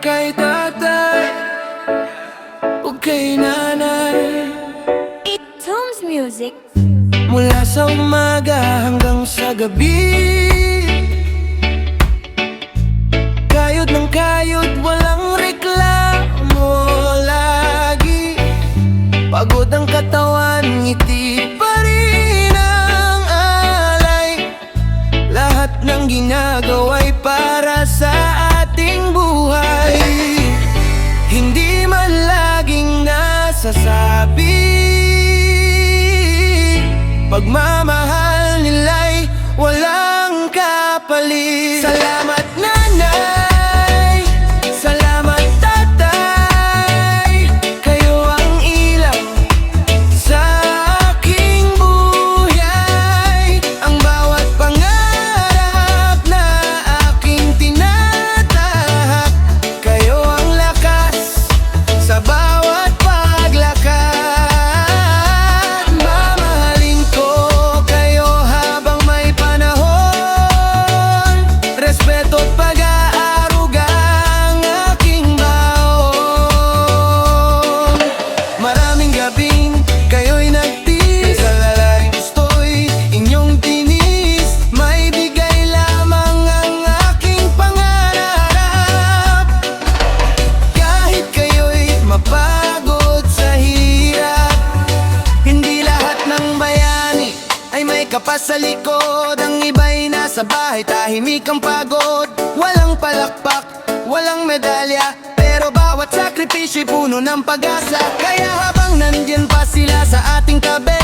kay tatay o kay nanay. Tones Music. Mula sa umaga hanggang sa gabi, kayod ng kayod, walang reklamo lagi. Pagod ang katawan, ngiti pa rin ang alay. Lahat ng ginagawa'y para sa ating buhay. Hindi man laging nasasabi, pagmamahal nila'y walang kapalit. Salamat nanay, salamat tatay, kayo ang ilaw sa aking buhay. Ang bawat pangarap na aking tinatahak, kayo ang lakas sa bawat paglakad. Mamahalin ko kayo habang may panahon, respeto at pag-aaruga ang aking baon. Maraming gabing kayo'y nagtiis, sa lalaking gusto'y inyong tinis. May bigay lamang ang aking pangarap, kahit kayo'y mapagod sa hirap. Hindi lahat ng bayani ay may kapas sa likod. Ang iba'y nasa bahay, tahimik ang pagod. Walang palakpak, walang medalya, pero bawat sakripisyo'y puno ng pag-asa. Kaya habang nandyan pa sila sa ating tabi,